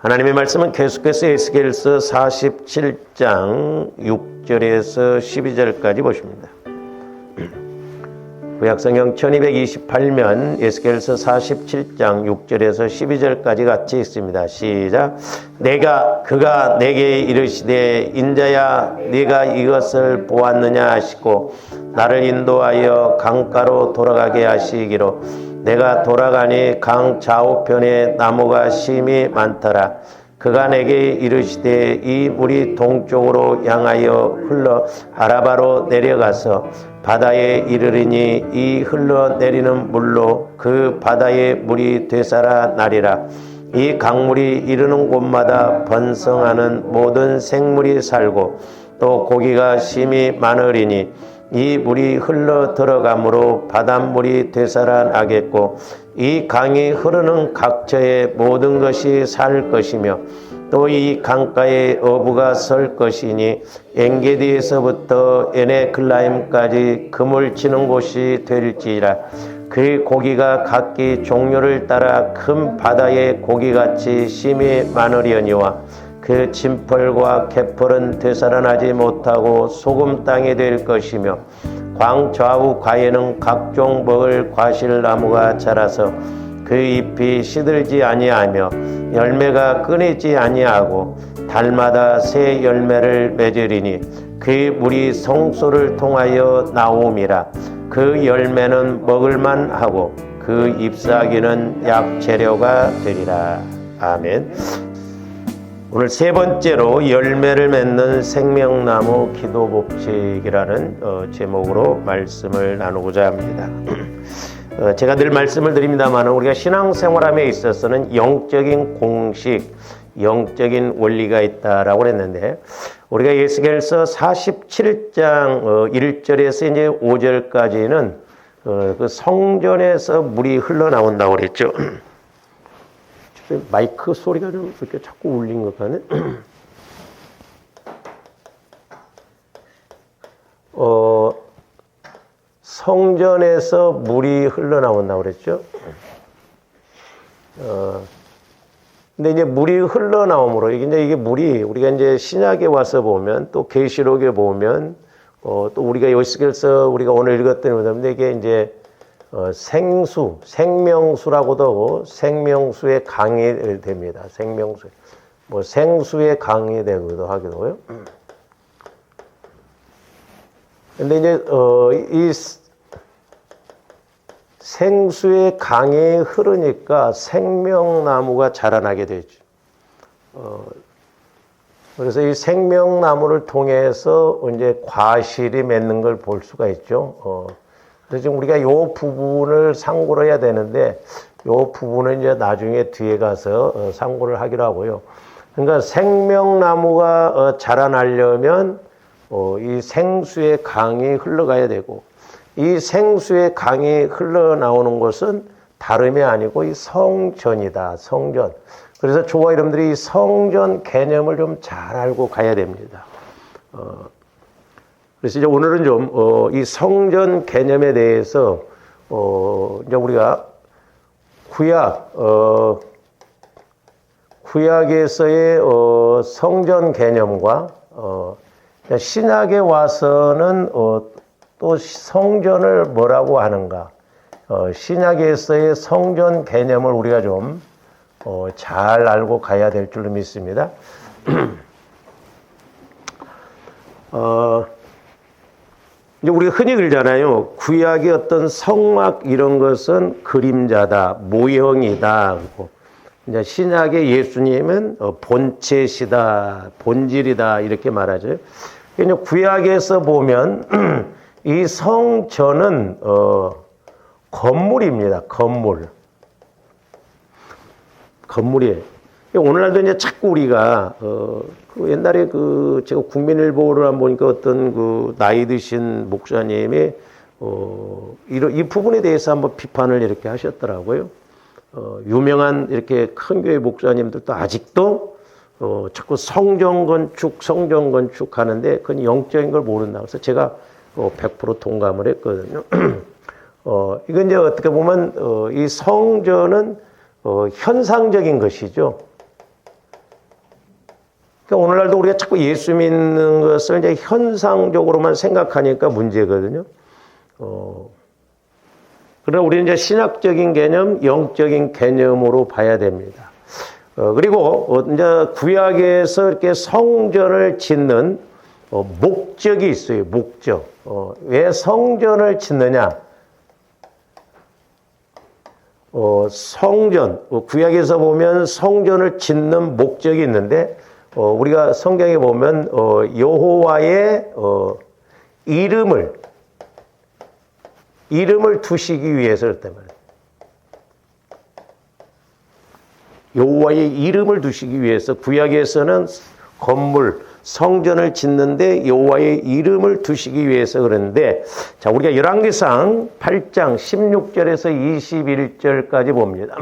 하나님의 말씀은 계속해서 에스겔서 47장 6절에서 12절까지 보십니다. 구약성경 1228면 에스겔서 47장 6절에서 12절까지 같이 있습니다. 시작. 그가 내게 이르시되 인자야 네가 이것을 보았느냐 하시고 나를 인도하여 강가로 돌아가게 하시기로 내가 돌아가니 강 좌우편에 나무가 심이 많더라. 그가 내게 이르시되 이 물이 동쪽으로 향하여 흘러 아라바로 내려가서 바다에 이르리니 이 흘러내리는 물로 그 바다의 물이 되살아 나리라. 이 강물이 이르는 곳마다 번성하는 모든 생물이 살고 또 고기가 심이 많으리니 이 물이 흘러 들어가므로 바닷물이 되살아나겠고 이 강이 흐르는 각처의 모든 것이 살 것이며 또 이 강가에 어부가 설 것이니 엔게디에서부터 에네클라임까지 그물 치는 곳이 될지라. 그 고기가 각기 종류를 따라 큰 바다의 고기같이 심이 많으려니와 그 진펄과 개펄은 되살아나지 못하고 소금 땅이 될 것이며 광 좌우 가에는 각종 먹을 과실나무가 자라서 그 잎이 시들지 아니하며 열매가 끊이지 아니하고 달마다 새 열매를 맺으리니 그 물이 성소를 통하여 나옴이라. 그 열매는 먹을만 하고 그 잎사귀는 약재료가 되리라. 아멘. 오늘 세 번째로 열매를 맺는 생명나무 기도법칙이라는 제목으로 말씀을 나누고자 합니다. 제가 늘 말씀을 드립니다만 우리가 신앙생활함에 있어서는 영적인 공식, 영적인 원리가 있다라고 했는데 우리가 에스겔서 47장 1절에서 이제 5절까지는 그 성전에서 물이 흘러나온다고 그랬죠. 마이크 소리가 좀 이렇게 자꾸 울린 것 같네. 성전에서 물이 흘러나온다고 그랬죠. 근데 이제 물이 흘러나옴으로 이게 물이 우리가 이제 신약에 와서 보면 또 계시록에 보면 또 우리가 에스겔서 우리가 오늘 읽었던 건데 이게 이제 생수, 생명수라고도 하고 생명수의 강이 됩니다. 생명수, 뭐 생수의 강이 되기도 하기도요. 근데 이제 이 생수의 강이 흐르니까 생명나무가 자라나게 되죠. 그래서 이 생명나무를 통해서 이제 과실이 맺는 걸 볼 수가 있죠. 그래서 지금 우리가 이 부분을 상고를 해야 되는데 이 부분은 이제 나중에 뒤에 가서 상고를 하기로 하고요. 그러니까 생명나무가 자라나려면 이 생수의 강이 흘러가야 되고 이 생수의 강이 흘러나오는 것은 다름이 아니고 이 성전이다. 성전. 그래서 저와 여러분들이 이 성전 개념을 좀 잘 알고 가야 됩니다. 그래서 이제 오늘은 좀 이 성전 개념에 대해서 이제 우리가 구약에서의 성전 개념과 신약에 와서는 또 성전을 뭐라고 하는가? 신약에서의 성전 개념을 우리가 좀 잘 알고 가야 될 줄로 믿습니다. 이제 우리가 흔히 그러잖아요. 구약의 어떤 성막 이런 것은 그림자다, 모형이다. 그리고 이제 신약의 예수님은 본체시다, 본질이다 이렇게 말하죠. 이제 구약에서 보면 이 성전은 건물입니다. 건물이에요. 오늘날도 이제 자꾸 우리가 그 옛날에 제가 국민일보를 한번 보니까 어떤 나이 드신 목사님이 이 부분에 대해서 한번 비판을 이렇게 하셨더라고요. 유명한 이렇게 큰 교회 목사님들도 아직도 자꾸 성전 건축 하는데 그건 영적인 걸 모른다. 그래서 제가 100% 동감을 했거든요. 이건 이제 어떻게 보면 이 성전은 현상적인 것이죠. 그러니까 오늘날도 우리가 자꾸 예수 믿는 것을 이제 현상적으로만 생각하니까 문제거든요. 그러나 우리는 이제 신학적인 개념, 영적인 개념으로 봐야 됩니다. 그리고 이제 구약에서 이렇게 성전을 짓는 목적이 있어요. 목적. 왜 성전을 짓느냐? 성전, 구약에서 보면 성전을 짓는 목적이 있는데, 우리가 성경에 보면 여호와의 이름을 두시기 위해서 그랬단 말이에요. 여호와의 이름을 두시기 위해서 구약에서는 건물, 성전을 짓는데 여호와의 이름을 두시기 위해서 그러는데, 자, 우리가 열왕기상 8장 16절에서 21절까지 봅니다.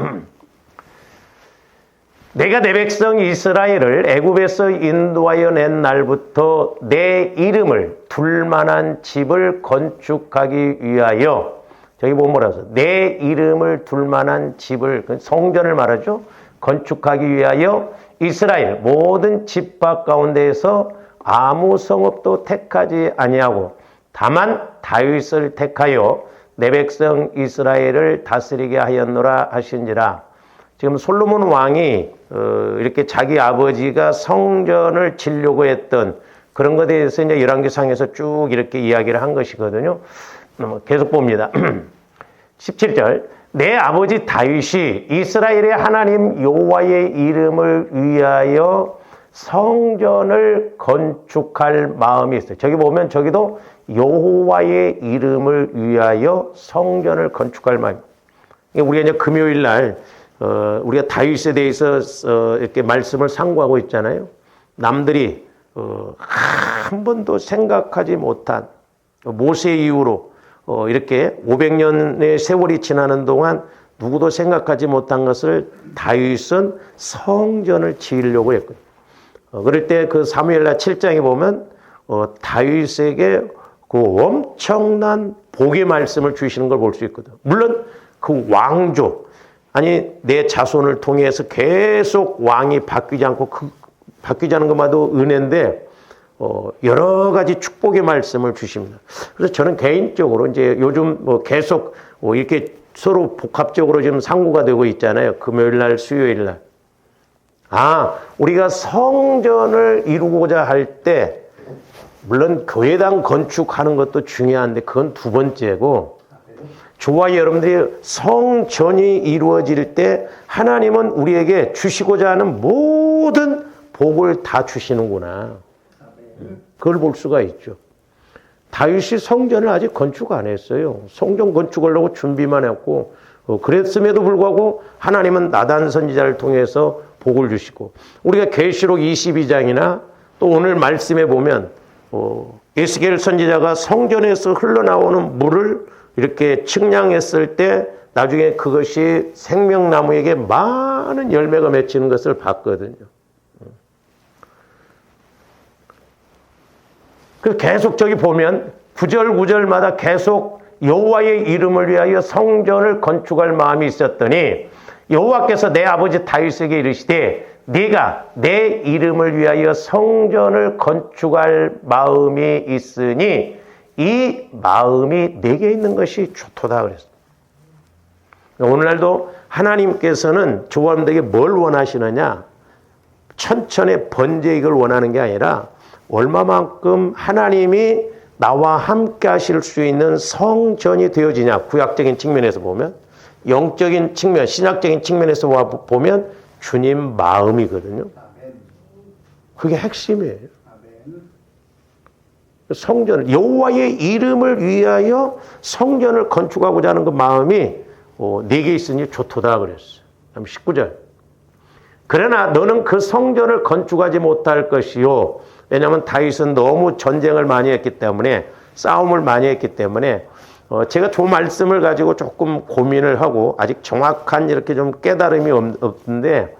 내가 내 백성 이스라엘을 애굽에서 인도하여 낸 날부터 내 이름을 둘 만한 집을 건축하기 위하여, 저기 보면 뭐라고 써요? 내 이름을 둘 만한 집을, 성전을 말하죠. 건축하기 위하여 이스라엘 모든 지파 가운데에서 아무 성읍도 택하지 아니하고 다만 다윗을 택하여 내 백성 이스라엘을 다스리게 하였노라 하신지라. 지금 솔로몬 왕이 이렇게 자기 아버지가 성전을 지려고 했던 그런 것에 대해서 이제 열왕기상에서 쭉 이렇게 이야기를 한 것이거든요. 계속 봅니다. 17절. 내 아버지 다윗이 이스라엘의 하나님 여호와의 이름을 위하여 성전을 건축할 마음이 있어요. 저기 보면 저기도 여호와의 이름을 위하여 성전을 건축할 마음. 우리가 이제 금요일 날 우리가 다윗에 대해서 이렇게 말씀을 상고하고 있잖아요. 남들이 한 번도 생각하지 못한 모세 이후로 이렇게 500년의 세월이 지나는 동안 누구도 생각하지 못한 것을 다윗은 성전을 지으려고 했거든요. 그럴 때 그 사무엘하 7장에 보면 다윗에게 그 엄청난 복의 말씀을 주시는 걸 볼 수 있거든요. 물론 그 왕조, 아니 내 자손을 통해서 계속 왕이 바뀌지 않고 바뀌지 않은 것마도 은혜인데 여러 가지 축복의 말씀을 주십니다. 그래서 저는 개인적으로 이제 요즘 계속 이렇게 서로 복합적으로 지금 상고가 되고 있잖아요. 금요일 날, 수요일 날. 우리가 성전을 이루고자 할 때, 물론 교회당 건축하는 것도 중요한데 그건 두 번째고, 저와 여러분들이 성전이 이루어질 때 하나님은 우리에게 주시고자 하는 모든 복을 다 주시는구나. 그걸 볼 수가 있죠. 다윗이 성전을 아직 건축 안 했어요. 성전 건축하려고 준비만 했고, 그랬음에도 불구하고 하나님은 나단 선지자를 통해서 복을 주시고, 우리가 계시록 22장이나 또 오늘 말씀에 보면 에스겔 선지자가 성전에서 흘러나오는 물을 이렇게 측량했을 때 나중에 그것이 생명나무에게 많은 열매가 맺히는 것을 봤거든요. 그 계속 저기 보면 구절마다 계속 여호와의 이름을 위하여 성전을 건축할 마음이 있었더니 여호와께서 내 아버지 다윗에게 이르시되 네가 내 이름을 위하여 성전을 건축할 마음이 있으니 이 마음이 내게 있는 것이 좋도다 그랬어요. 오늘날도 하나님께서는 저와분들에게 뭘 원하시느냐? 천천의 번제익을 원하는 게 아니라 얼마만큼 하나님이 나와 함께 하실 수 있는 성전이 되어지냐. 구약적인 측면에서 보면, 영적인 측면, 신학적인 측면에서 보면 주님 마음이거든요. 그게 핵심이에요. 성전을, 여호와의 이름을 위하여 성전을 건축하고자 하는 그 마음이 내게 있으니 좋도다 그랬어요. 19절. 그러나 너는 그 성전을 건축하지 못할 것이요. 왜냐하면 다윗은 너무 전쟁을 많이 했기 때문에, 싸움을 많이 했기 때문에 제가 저 말씀을 가지고 조금 고민을 하고 아직 정확한 이렇게 좀 깨달음이 없는데,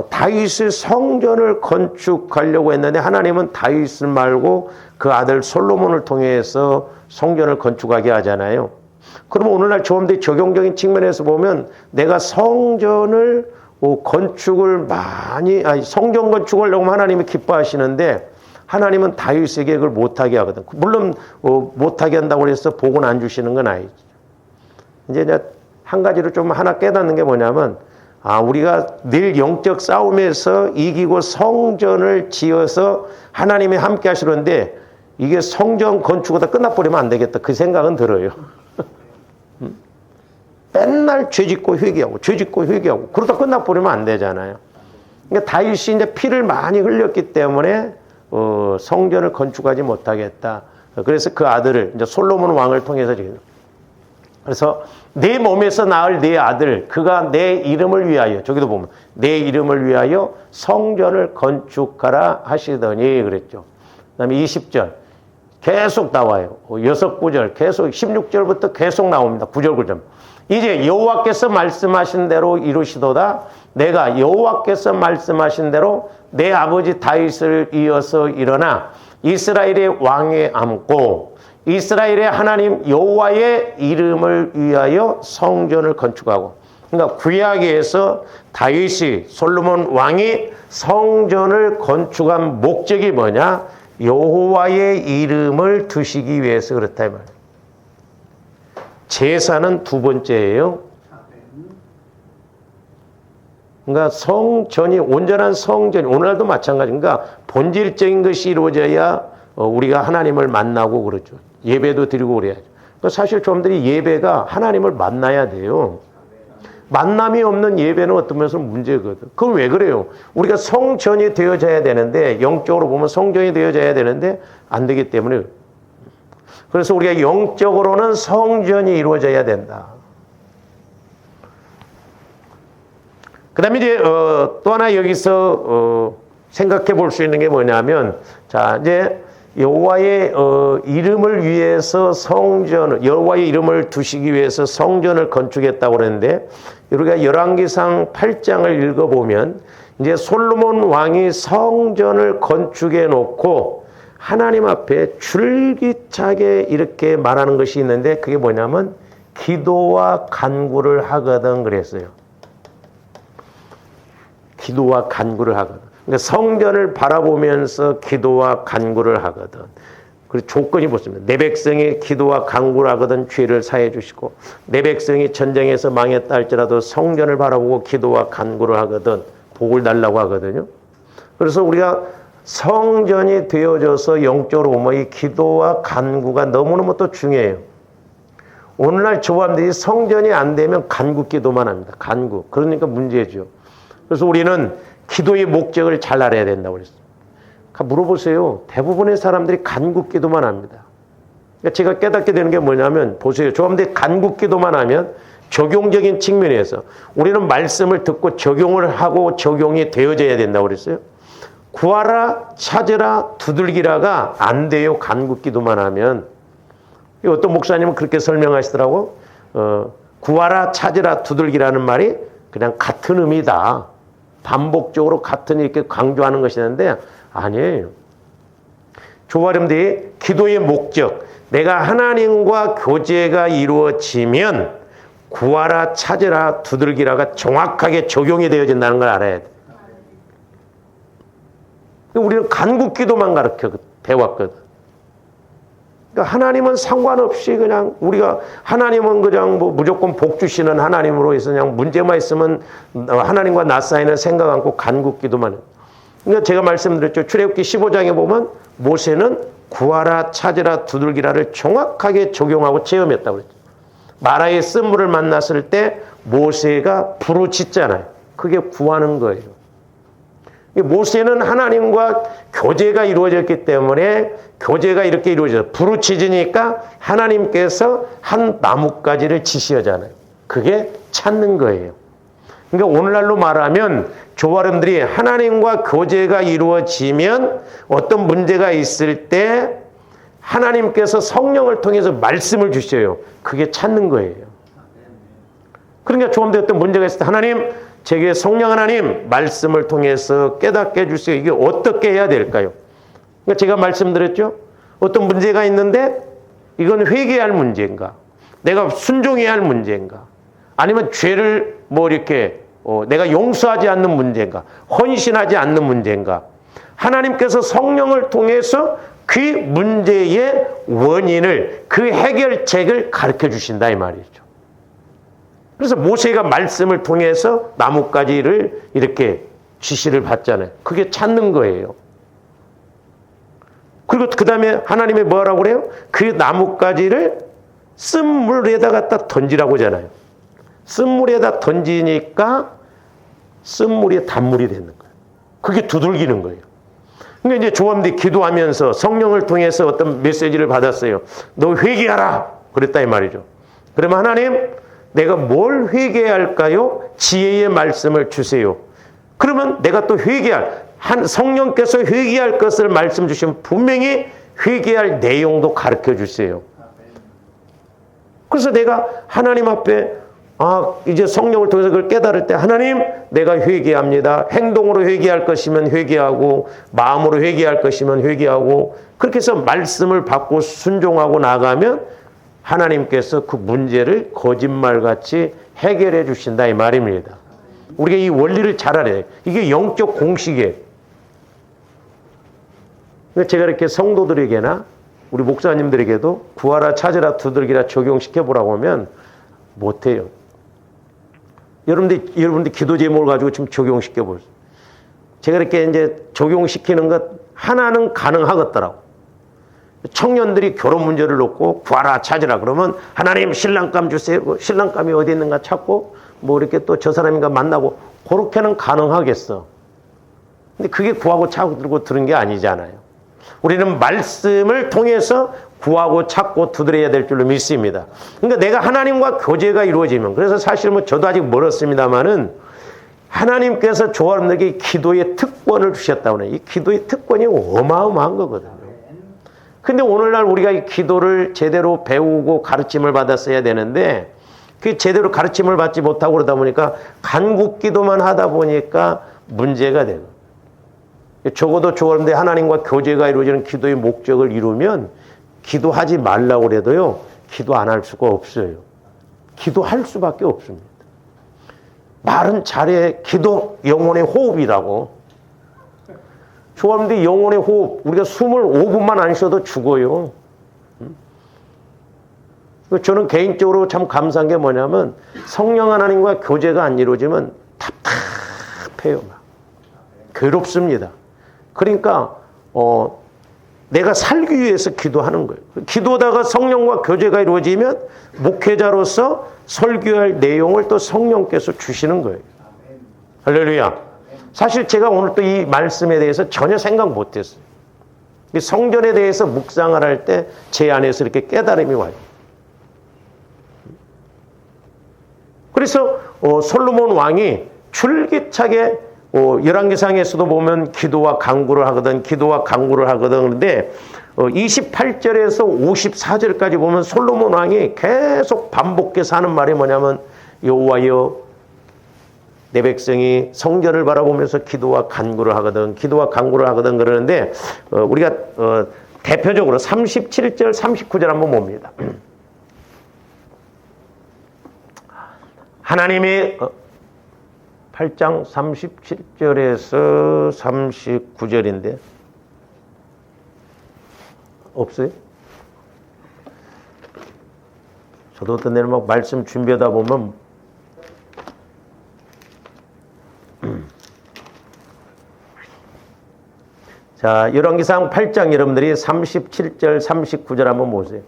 다윗의 성전을 건축하려고 했는데 하나님은 다윗을 말고 그 아들 솔로몬을 통해서 성전을 건축하게 하잖아요. 그러면 오늘날 저분들이 적용적인 측면에서 보면 내가 성전을 건축을 많이, 성전 건축하려고 하나님이 기뻐하시는데 하나님은 다윗에게 그걸 못하게 하거든. 물론 못하게 한다고 해서 복은 안 주시는 건 아니죠. 이제 한 가지로 좀 하나 깨닫는 게 뭐냐면, 우리가 늘 영적 싸움에서 이기고 성전을 지어서 하나님이 함께 하시는데 이게 성전 건축하다 끝나버리면 안 되겠다. 그 생각은 들어요. 맨날 죄 짓고 회개하고 죄 짓고 회개하고 그러다 끝나버리면 안 되잖아요. 그러니까 다윗이 이제 피를 많이 흘렸기 때문에 성전을 건축하지 못하겠다. 그래서 그 아들을 이제 솔로몬 왕을 통해서 지금, 그래서 내 몸에서 낳을 내 아들, 그가 내 이름을 위하여, 저기도 보면 내 이름을 위하여 성전을 건축하라 하시더니 그랬죠. 그다음에 20절 계속 나와요. 6구절 계속 16절부터 계속 나옵니다. 9절 9절. 이제 여호와께서 말씀하신 대로 이루시도다. 내가 여호와께서 말씀하신 대로 내 아버지 다윗을 이어서 일어나 이스라엘의 왕에 앉고 이스라엘의 하나님 여호와의 이름을 위하여 성전을 건축하고. 그러니까 구약에서 다윗이, 솔로몬 왕이 성전을 건축한 목적이 뭐냐? 여호와의 이름을 두시기 위해서 그렇다 이 말이에요. 제사는 두 번째예요. 그러니까 성전이, 온전한 성전이, 오늘날도 마찬가지인가, 본질적인 것이 이루어져야 우리가 하나님을 만나고 그러죠. 예배도 드리고 그래야죠. 그러니까 사실 여러분들이 예배가 하나님을 만나야 돼요. 만남이 없는 예배는 어떤 면에서 문제거든. 그건 왜 그래요? 우리가 성전이 되어져야 되는데, 영적으로 보면 성전이 되어져야 되는데 안 되기 때문에. 그래서 우리가 영적으로는 성전이 이루어져야 된다. 그 다음에 이제 또 하나 여기서 생각해 볼 수 있는 게 뭐냐면, 자, 이제 여호와의 이름을 위해서 성전을, 여호와의 이름을 두시기 위해서 성전을 건축했다고 그랬는데, 우리가 열왕기상 8장을 읽어보면 이제 솔로몬 왕이 성전을 건축해 놓고 하나님 앞에 줄기차게 이렇게 말하는 것이 있는데, 그게 뭐냐면 기도와 간구를 하거든 그랬어요. 기도와 간구를 하거든. 그러니까 성전을 바라보면서 기도와 간구를 하거든. 그리고 조건이 뭐습니까? 내 백성이 기도와 간구를 하거든 죄를 사해 주시고, 내 백성이 전쟁에서 망했다 할지라도 성전을 바라보고 기도와 간구를 하거든 복을 달라고 하거든요. 그래서 우리가 성전이 되어져서 영적으로 보면 이 기도와 간구가 너무너무 또 중요해요. 오늘날 조합들이 성전이 안 되면 간구 기도만 합니다. 간구. 그러니까 문제죠. 그래서 우리는 기도의 목적을 잘 알아야 된다고 그랬어요. 물어보세요. 대부분의 사람들이 간구 기도만 합니다. 그러니까 제가 깨닫게 되는 게 뭐냐면, 보세요. 조합들이 간구 기도만 하면 적용적인 측면에서 우리는 말씀을 듣고 적용을 하고 적용이 되어져야 된다고 그랬어요. 구하라, 찾으라, 두들기라가 안 돼요. 간구 기도만 하면. 어떤 목사님은 그렇게 설명하시더라고. 구하라, 찾으라, 두들기라는 말이 그냥 같은 의미다. 반복적으로 같은 이렇게 강조하는 것이었는데 아니에요. 조화렴들이 기도의 목적, 내가 하나님과 교제가 이루어지면 구하라, 찾으라, 두들기라가 정확하게 적용이 되어진다는 걸 알아야 돼. 우리는 간구 기도만 가르쳐 배웠거든. 그러니까 하나님은 상관없이 그냥 우리가, 하나님은 그냥 뭐 무조건 복 주시는 하나님으로 해서 그냥 문제만 있으면 하나님과 나 사이는 생각 않고 간구 기도만 해요. 그러니까 제가 말씀드렸죠. 출애굽기 15장에 보면 모세는 구하라, 찾으라, 두들기라를 정확하게 적용하고 체험했다고 그랬죠. 마라의 쓴물을 만났을 때 모세가 부르짖잖아요. 그게 구하는 거예요. 모세는 하나님과 교제가 이루어졌기 때문에, 교제가 이렇게 이루어져서 부르짖으니까 하나님께서 한 나뭇가지를 지시하잖아요. 그게 찾는 거예요. 그러니까 오늘날로 말하면 조화름들이 하나님과 교제가 이루어지면 어떤 문제가 있을 때 하나님께서 성령을 통해서 말씀을 주셔요. 그게 찾는 거예요. 그러니까 조화름들이 어떤 문제가 있을 때 하나님, 제게 성령 하나님 말씀을 통해서 깨닫게 해주세요. 이게 어떻게 해야 될까요? 그러니까 제가 말씀드렸죠. 어떤 문제가 있는데 이건 회개할 문제인가? 내가 순종해야 할 문제인가? 아니면 죄를 뭐 이렇게 내가 용서하지 않는 문제인가? 헌신하지 않는 문제인가? 하나님께서 성령을 통해서 그 문제의 원인을, 그 해결책을 가르쳐 주신다 이 말이죠. 그래서 모세가 말씀을 통해서 나뭇가지를 이렇게 지시를 받잖아요. 그게 찾는 거예요. 그리고 그 다음에 하나님이 뭐라고 그래요? 그 나뭇가지를 쓴물에다 갖다 던지라고 하잖아요. 쓴물에다 던지니까 쓴물이 단물이 되는 거예요. 그게 두들기는 거예요. 그러니까 이제 조함들이 기도하면서 성령을 통해서 어떤 메시지를 받았어요. 너 회개하라 그랬다 이 말이죠. 그러면 하나님, 내가 뭘 회개해야 할까요? 지혜의 말씀을 주세요. 그러면 내가 또 성령께서 회개할 것을 말씀 주시면 분명히 회개할 내용도 가르쳐 주세요. 그래서 내가 하나님 앞에 이제 성령을 통해서 그걸 깨달을 때, 하나님, 내가 회개합니다. 행동으로 회개할 것이면 회개하고, 마음으로 회개할 것이면 회개하고, 그렇게 해서 말씀을 받고 순종하고 나가면 하나님께서 그 문제를 거짓말같이 해결해 주신다 이 말입니다. 우리가 이 원리를 잘 알아야 돼요. 이게 영적 공식이에요. 제가 이렇게 성도들에게나 우리 목사님들에게도 구하라, 찾으라, 두들기라 적용시켜보라고 하면 못해요. 여러분들 기도 제목을 가지고 지금 적용시켜보세요. 제가 이렇게 이제 적용시키는 것 하나는 가능하겠더라고. 청년들이 결혼 문제를 놓고 구하라, 찾으라 그러면 하나님 신랑감 주세요. 신랑감이 어디 있는가 찾고 뭐 이렇게 또 저 사람인가 만나고 그렇게는 가능하겠어. 근데 그게 구하고 찾고 들은 게 아니잖아요. 우리는 말씀을 통해서 구하고 찾고 두드려야 될 줄로 믿습니다. 그러니까 내가 하나님과 교제가 이루어지면, 그래서 사실 뭐 저도 아직 멀었습니다만은 하나님께서 저하는에게 기도의 특권을 주셨다고 해요. 이 기도의 특권이 어마어마한 거거든요. 근데 오늘날 우리가 이 기도를 제대로 배우고 가르침을 받았어야 되는데 그 제대로 가르침을 받지 못하고 그러다 보니까 간국 기도만 하다 보니까 문제가 되고, 적어도 그런데 하나님과 교제가 이루어지는 기도의 목적을 이루면 기도하지 말라고 그래도요, 기도 안 할 수가 없어요. 기도할 수밖에 없습니다. 말은 잘해. 기도 영혼의 호흡이라고. 조합원들 영혼의 호흡, 우리가 숨을 5분만 안 쉬어도 죽어요. 저는 개인적으로 참 감사한 게 뭐냐면 성령 하나님과 교제가 안 이루어지면 답답해요. 괴롭습니다. 그러니까 내가 살기 위해서 기도하는 거예요. 기도하다가 성령과 교제가 이루어지면 목회자로서 설교할 내용을 또 성령께서 주시는 거예요. 할렐루야. 사실 제가 오늘 또 이 말씀에 대해서 전혀 생각 못했어요. 성전에 대해서 묵상을 할 때 제 안에서 이렇게 깨달음이 와요. 그래서 솔로몬 왕이 줄기차게 열왕기상에서도 보면 기도와 간구를 하거든. 그런데 28절에서 54절까지 보면 솔로몬 왕이 계속 반복해서 하는 말이 뭐냐면, 여호와여, 내 백성이 성전을 바라보면서 기도와 간구를 하거든 그러는데 우리가 대표적으로 37절 39절 한번 봅니다. 하나님이 8장 37절에서 39절인데 없어요? 저도 어떤 때는 막 말씀 준비하다 보면 자, 열왕기상 8장 여러분들이 37절 39절 한번 보세요.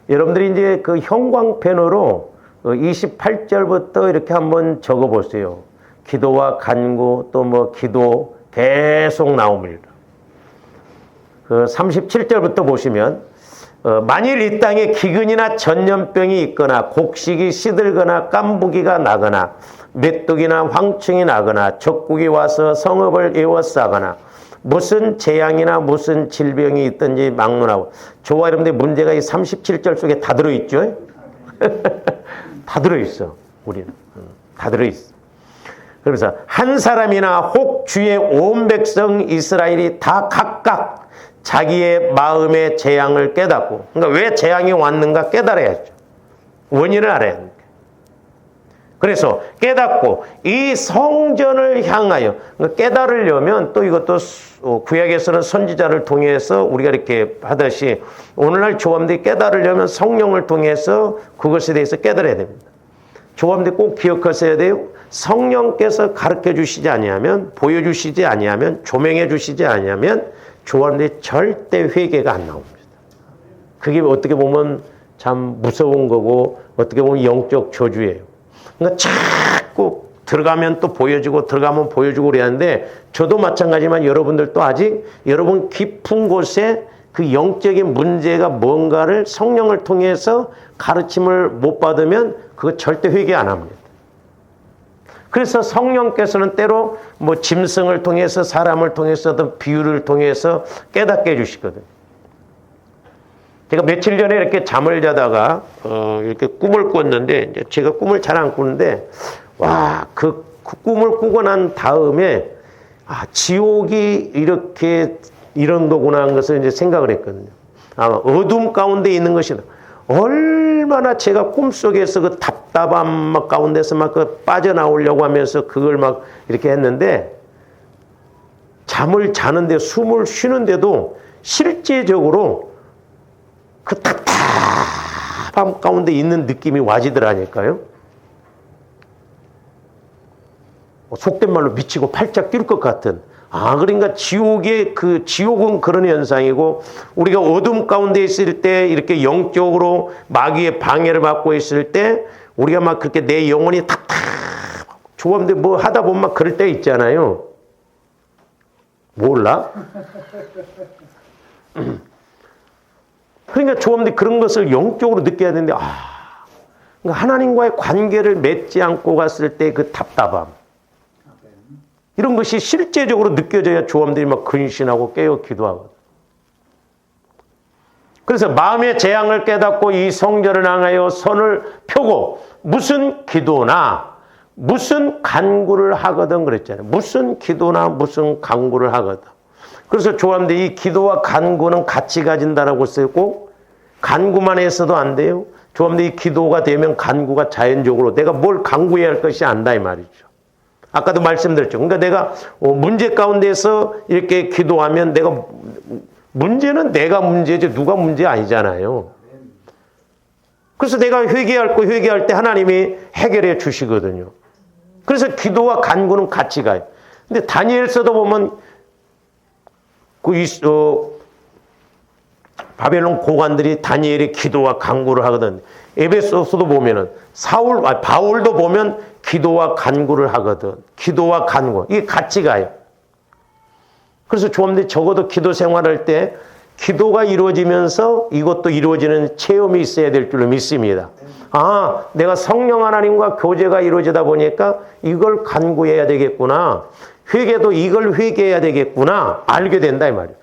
여러분들이 이제 그 형광펜으로 28절부터 이렇게 한번 적어 보세요. 기도와 간구, 또 뭐 기도 계속 나옵니다. 그 37절부터 보시면 만일 이 땅에 기근이나 전염병이 있거나 곡식이 시들거나 깐부기가 나거나 메뚜기나 황충이 나거나 적국이 와서 성읍을 에워싸거나 무슨 재앙이나 무슨 질병이 있든지 막론하고. 저와 여러분들 문제가 이 37절 속에 다 들어있죠? 다 들어있어. 우리는 다 들어있어. 그래서 한 사람이나 혹 주의 온 백성 이스라엘이 다 각각 자기의 마음의 재앙을 깨닫고, 그러니까 왜 재앙이 왔는가 깨달아야죠. 원인을 알아야 합니다. 그래서 깨닫고 이 성전을 향하여 깨달으려면 또 이것도 구약에서는 선지자를 통해서 우리가 이렇게 하듯이 오늘날 조함들이 깨달으려면 성령을 통해서 그것에 대해서 깨달아야 됩니다. 조함들이 꼭 기억하셔야 돼요. 성령께서 가르쳐 주시지 아니하면, 보여주시지 아니하면, 조명해 주시지 아니하면 조함들이 절대 회개가 안 나옵니다. 그게 어떻게 보면 참 무서운 거고 어떻게 보면 영적 저주예요. 그러니까 자꾸 들어가면 또 보여주고 들어가면 보여주고 그러는데 저도 마찬가지지만 여러분들도 아직 여러분 깊은 곳에 그 영적인 문제가 뭔가를 성령을 통해서 가르침을 못 받으면 그거 절대 회개 안 합니다. 그래서 성령께서는 때로 뭐 짐승을 통해서 사람을 통해서 어떤 비유를 통해서 깨닫게 해주시거든요. 제가 며칠 전에 이렇게 잠을 자다가 이렇게 꿈을 꿨는데 이제 제가 꿈을 잘 안 꾸는데 와, 그 꿈을 꾸고 난 다음에 지옥이 이렇게 이런 거구나 하는 것을 이제 생각을 했거든요. 아마 어둠 가운데 있는 것이다. 얼마나 제가 꿈속에서 그 답답함 가운데서 막 그 빠져나오려고 하면서 그걸 막 이렇게 했는데 잠을 자는데 숨을 쉬는데도 실제적으로 그 답답함 가운데 있는 느낌이 와지더라니까요. 속된 말로 미치고 팔짝 뛸 것 같은. 그러니까 지옥은 그런 현상이고, 우리가 어둠 가운데 있을 때, 이렇게 영적으로 마귀의 방해를 받고 있을 때, 우리가 막 그렇게 내 영혼이 조합돼 뭐 하다 보면 막 그럴 때 있잖아요. 몰라? 그러니까 조합돼 그런 것을 영적으로 느껴야 되는데, 그러니까 하나님과의 관계를 맺지 않고 갔을 때 그 답답함. 이런 것이 실제적으로 느껴져야 조함들이 막 근신하고 깨어 기도하거든. 그래서 마음의 재앙을 깨닫고 이 성전을 향하여 손을 펴고 무슨 기도나 무슨 간구를 하거든 그랬잖아요. 무슨 기도나 무슨 간구를 하거든. 그래서 조함들이 이 기도와 간구는 같이 가진다라고 쓰고 간구만 해서도 안 돼요. 조함들이 기도가 되면 간구가 자연적으로 내가 뭘 간구해야 할 것이 안다 이 말이죠. 아까도 말씀드렸죠. 그러니까 내가 문제 가운데서 이렇게 기도하면 문제는 내가 문제지 누가 문제 아니잖아요. 그래서 내가 회개할 때 하나님이 해결해 주시거든요. 그래서 기도와 간구는 같이 가요. 근데 다니엘서도 보면 바벨론 고관들이 다니엘의 기도와 간구를 하거든. 에베소서도 보면은 바울도 보면 기도와 간구를 하거든. 기도와 간구. 이게 같이 가요. 그래서 조함들이 적어도 기도 생활할 때 기도가 이루어지면서 이것도 이루어지는 체험이 있어야 될 줄로 믿습니다. 내가 성령 하나님과 교제가 이루어지다 보니까 이걸 간구해야 되겠구나. 회개도 이걸 회개해야 되겠구나. 알게 된다 이 말이에요.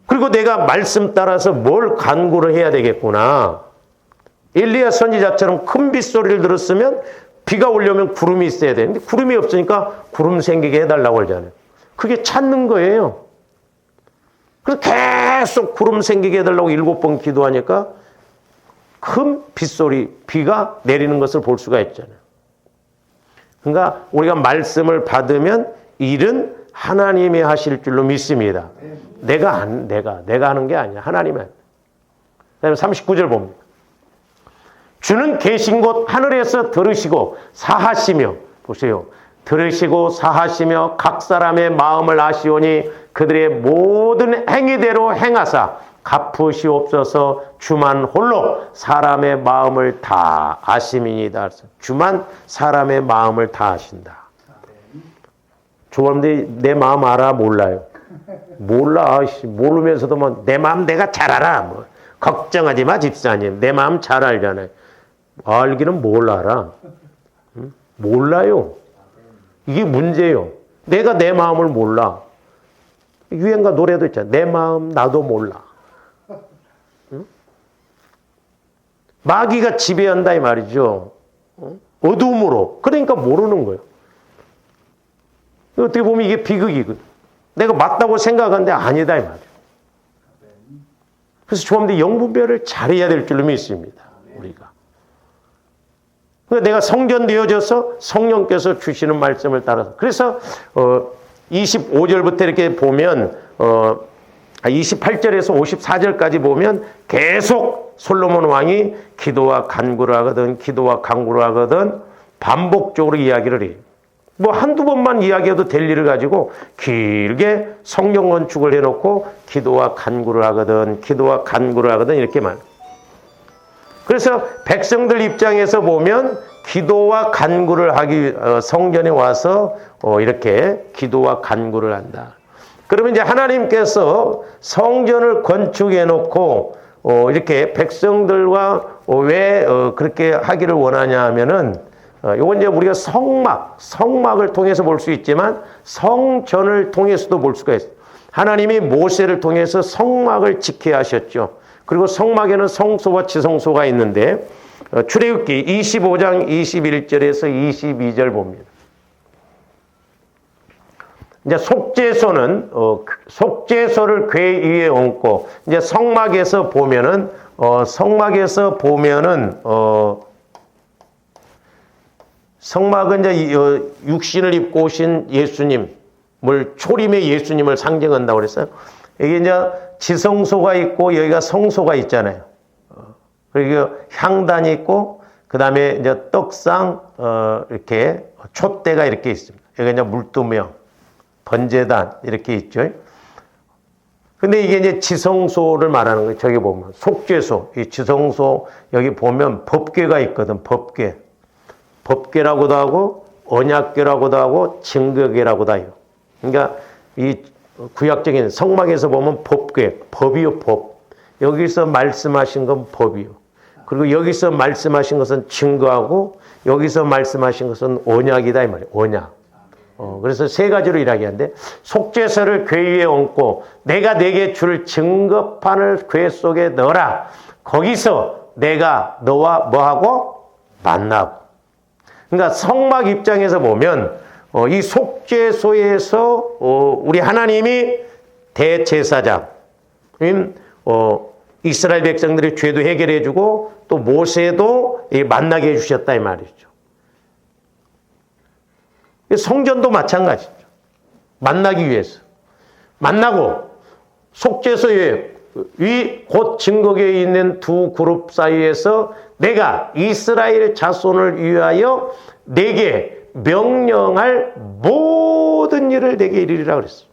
그리고 내가 말씀 따라서 뭘 간구를 해야 되겠구나. 엘리야 선지자처럼 큰 빗소리를 들었으면 비가 오려면 구름이 있어야 되는데 구름이 없으니까 구름 생기게 해달라고 하잖아요. 그게 찾는 거예요. 그래서 계속 구름 생기게 해달라고 7번 기도하니까 큰 빗소리, 비가 내리는 것을 볼 수가 있잖아요. 그러니까 우리가 말씀을 받으면 일은 하나님이 하실 줄로 믿습니다. 내가 하는 게 아니야. 하나님이 하는. 그다음에 39절 봅니다. 주는 계신 곳 하늘에서 들으시고 사하시며, 보세요. 들으시고 사하시며 각 사람의 마음을 아시오니 그들의 모든 행위대로 행하사 갚으시옵소서. 주만 홀로 사람의 마음을 다 아심이니이다. 주만 사람의 마음을 다 아신다. 조함들이 내 마음 알아? 몰라요? 몰라. 모르면서도 뭐 내 마음 내가 잘 알아. 걱정하지 마 집사님. 내 마음 잘 알잖아요. 알기는 뭘 알아? 몰라요. 이게 문제예요. 내가 내 마음을 몰라. 유행가 노래도 있잖아. 내 마음 나도 몰라. 마귀가 지배한다 이 말이죠. 어둠으로. 그러니까 모르는 거예요. 어떻게 보면 이게 비극이거든. 내가 맞다고 생각하는데 아니다 이 말이에요. 그래서 조함들 영분별을 잘해야 될 줄로 믿습니다. 우리가. 내가 성전 되어져서 성령께서 주시는 말씀을 따라서. 그래서 25절부터 이렇게 보면 28절에서 54절까지 보면 계속 솔로몬 왕이 기도와 간구를 하거든 기도와 간구를 하거든 반복적으로 이야기를 해요. 뭐 한두 번만 이야기해도 될 일을 가지고 길게 성경 건축을 해놓고 기도와 간구를 하거든 기도와 간구를 하거든 이렇게 말. 그래서 백성들 입장에서 보면 기도와 간구를 하기 성전에 와서 이렇게 기도와 간구를 한다. 그러면 이제 하나님께서 성전을 건축해 놓고 이렇게 백성들과 왜 그렇게 하기를 원하냐 하면은 이건 이제 우리가 성막을 통해서 볼 수 있지만 성전을 통해서도 볼 수가 있어요. 하나님이 모세를 통해서 성막을 지켜야 하셨죠. 그리고 성막에는 성소와 지성소가 있는데 출애굽기 25장 21절에서 22절 봅니다. 이제 속죄소를 궤 위에 얹고 이제 성막에서 보면은 성막은 이제 육신을 입고 오신 예수님을 초림의 예수님을 상징한다고 그랬어요. 여기 이제 지성소가 있고 여기가 성소가 있잖아요. 그리고 향단이 있고 그다음에 이제 떡상 이렇게 촛대가 이렇게 있습니다. 여기 이제 물두명, 번제단 이렇게 있죠. 근데 이게 이제 지성소를 말하는 거예요. 저기 보면 속죄소, 이 지성소 여기 보면 법궤가 있거든. 법궤라고도 하고 언약궤라고도 하고 증거궤라고도 해요. 그러니까 이 구약적인 성막에서 보면 법궤, 법이요 법. 여기서 말씀하신 건 법이요. 그리고 여기서 말씀하신 것은 증거하고 여기서 말씀하신 것은 언약이다 이 말이에요. 언약. 그래서 세 가지로 이야기하는데 속죄서를 궤 위에 얹고 내가 내게 줄 증거판을 궤 속에 넣어라. 거기서 내가 너와 뭐하고 만나고. 그러니까 성막 입장에서 보면 이 속죄소에서 우리 하나님이 대제사장, 이스라엘 백성들의 죄도 해결해 주고 또 모세도 만나게 해주셨다 이 말이죠. 성전도 마찬가지죠. 만나기 위해서. 만나고 속죄소에 곧 증거궤에 있는 두 그룹 사이에서 내가 이스라엘 자손을 위하여 내게 명령할 모든 일을 내게 이르리라 그랬어요.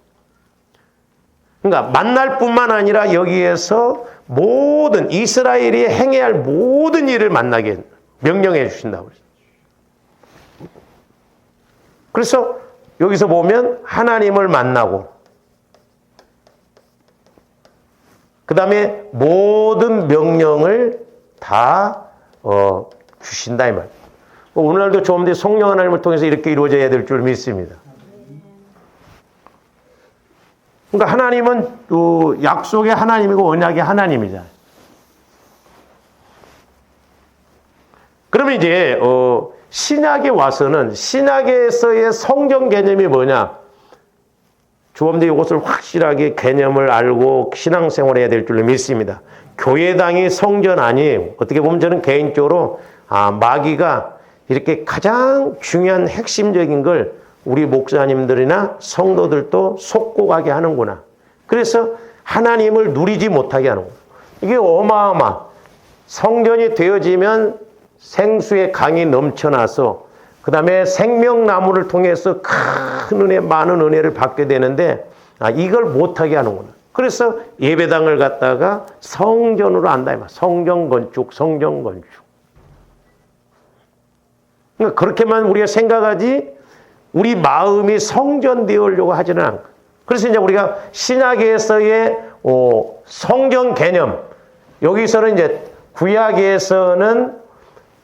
그러니까 만날 뿐만 아니라 여기에서 모든 이스라엘이 행해야 할 모든 일을 만나게 명령해 주신다고 그랬어요. 그래서 여기서 보면 하나님을 만나고 그 다음에 모든 명령을 다 주신다 이 말이에요. 오늘날도 좀 성령 하나님을 통해서 이렇게 이루어져야 될 줄 믿습니다. 그러니까 하나님은 약속의 하나님이고 언약의 하나님이잖아요. 그러면 이제 신약에 와서는 신약에서의 성전 개념이 뭐냐? 주범들이 이것을 확실하게 개념을 알고 신앙생활을 해야 될 줄로 믿습니다. 교회당이 성전 아니에요. 어떻게 보면 저는 개인적으로 마귀가 이렇게 가장 중요한 핵심적인 걸 우리 목사님들이나 성도들도 속고 가게 하는구나. 그래서 하나님을 누리지 못하게 하는구나. 이게 어마어마. 성전이 되어지면 생수의 강이 넘쳐나서 그 다음에 생명나무를 통해서 큰 은혜, 많은 은혜를 받게 되는데 이걸 못하게 하는구나. 그래서 예배당을 갖다가 성전으로 한다. 성전 건축. 그러니까 그렇게만 우리가 생각하지 우리 마음이 성전 되으려고 하지는 않고. 그래서 이제 우리가 신약에서의 성전 개념, 여기서는 이제 구약에서는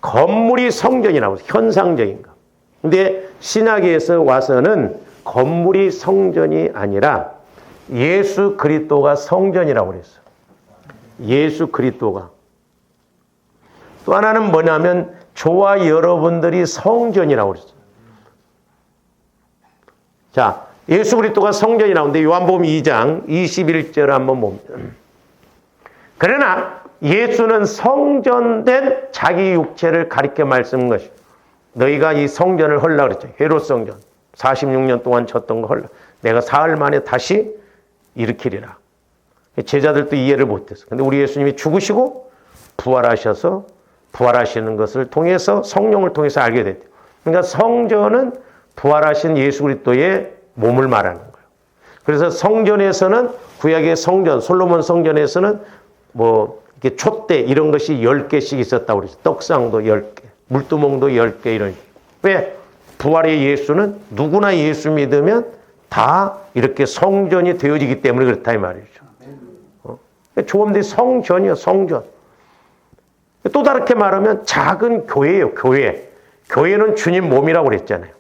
건물이 성전이라고 해서 현상적인 거. 근데 신약에서 와서는 건물이 성전이 아니라 예수 그리스도가 성전이라고 그랬어요. 예수 그리스도가. 또 하나는 뭐냐면 저와 여러분들이 성전이라고 그랬어요. 자, 예수 그리스도가 성전이라고 하는데 요한복음 2장 21절 한번 봅니다. 그러나 예수는 성전된 자기 육체를 가리켜 말씀한 것이고 너희가 이 성전을 헐라 그랬죠. 헤롯 성전. 46년 동안 쳤던 거 헐라. 내가 사흘 만에 다시 일으키리라. 제자들도 이해를 못했어. 근데 우리 예수님이 죽으시고 부활하셔서 부활하시는 것을 통해서 성령을 통해서 알게 됐대요. 그러니까 성전은 부활하신 예수 그리스도의 몸을 말하는 거예요. 그래서 성전에서는 구약의 성전, 솔로몬 성전에서는 뭐 이렇게 촛대 이런 것이 10개씩 있었다고 그러죠. 떡상도 10개, 물두멍도 10개 이런. 왜? 부활의 예수는 누구나 예수 믿으면 다 이렇게 성전이 되어지기 때문에 그렇다 이 말이죠. 조범들이 성전이요, 성전. 또 다르게 말하면 작은 교회예요, 교회. 교회는 주님 몸이라고 그랬잖아요.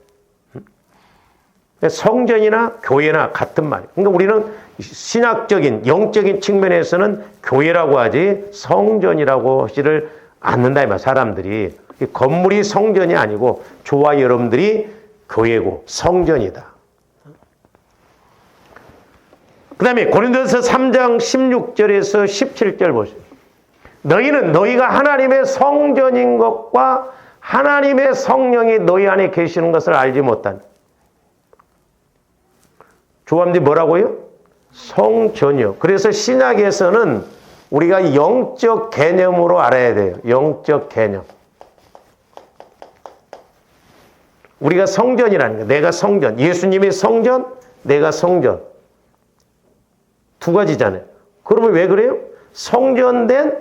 성전이나 교회나 같은 말이에요. 그러니까 우리는 신학적인, 영적인 측면에서는 교회라고 하지 성전이라고 하지를 않는다 이 말. 사람들이 건물이 성전이 아니고 저와 여러분들이 교회고 성전이다. 그 다음에 고린도서 3장 16절에서 17절 보세요. 너희는 너희가 하나님의 성전인 것과 하나님의 성령이 너희 안에 계시는 것을 알지 못한다. 조함들이 뭐라고요? 성전이요. 그래서 신약에서는 우리가 영적 개념으로 알아야 돼요. 영적 개념. 우리가 성전이라는 거예요. 내가 성전. 예수님이 성전, 내가 성전. 두 가지잖아요. 그러면 왜 그래요? 성전된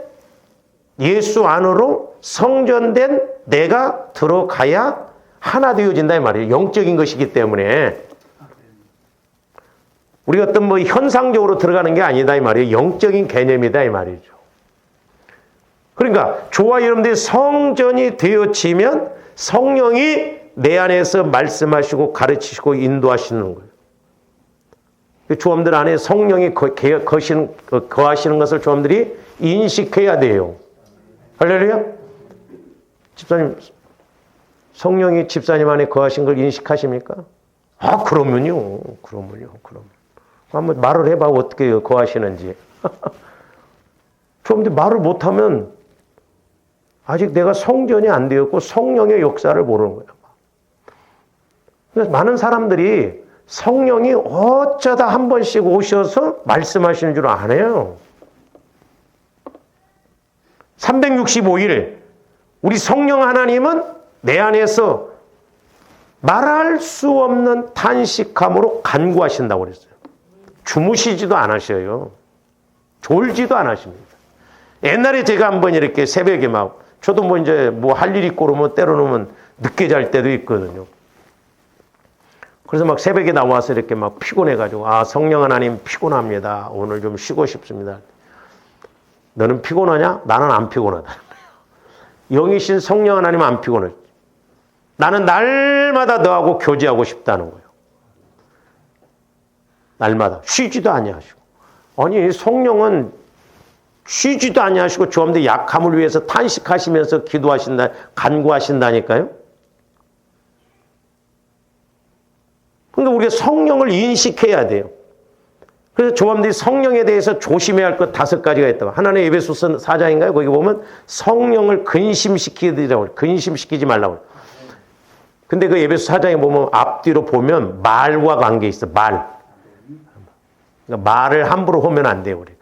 예수 안으로 성전된 내가 들어가야 하나 되어진다 이 말이에요. 영적인 것이기 때문에 우리가 어떤 뭐 현상적으로 들어가는 게 아니다 이 말이에요. 영적인 개념이다 이 말이죠. 그러니까 저와 여러분들이 성전이 되어지면 성령이 내 안에서 말씀하시고 가르치시고 인도하시는 거예요. 조함들 안에 성령이 거하시는 것을 조함들이 인식해야 돼요. 할렐루야? 집사님, 성령이 집사님 안에 거하신 걸 인식하십니까? 아, 그러면요. 그럼. 한번 말을 해봐. 어떻게 거하시는지. 조함들 말을 못하면 아직 내가 성전이 안 되었고 성령의 역사를 모르는 거예요. 그래서 많은 사람들이 성령이 어쩌다 한 번씩 오셔서 말씀하시는 줄 안 해요. 365일 우리 성령 하나님은 내 안에서 말할 수 없는 탄식함으로 간구하신다고 그랬어요. 주무시지도 않으셔요. 졸지도 안 하십니다. 옛날에 제가 한번 이렇게 새벽에 막 저도 뭐 이제 뭐 할 일 있고 그러면 때로는 늦게 잘 때도 있거든요. 그래서 막 새벽에 나와서 이렇게 막 피곤해가지고, 아, 성령 하나님 피곤합니다. 오늘 좀 쉬고 싶습니다. 너는 피곤하냐? 나는 안 피곤하다. 영이신 성령 하나님은 안 피곤해. 나는 날마다 너하고 교제하고 싶다는 거예요. 날마다. 쉬지도 아니하시고. 아니, 성령은 쉬지도 아니하시고 조함들 약함을 위해서 탄식하시면서 기도하신다, 간구하신다니까요. 그러니까 우리가 성령을 인식해야 돼요. 그래서 조함들이 성령에 대해서 조심해야 할 것 5가지가 있다고. 하나는 에베소서 4장인가요? 거기 보면 성령을 근심시키더라고요. 근심시키지 말라고. 근데 그 에베소 4장에 보면 앞뒤로 보면 말과 관계 있어. 말. 그러니까 말을 함부로 하면 안 돼요, 우리가.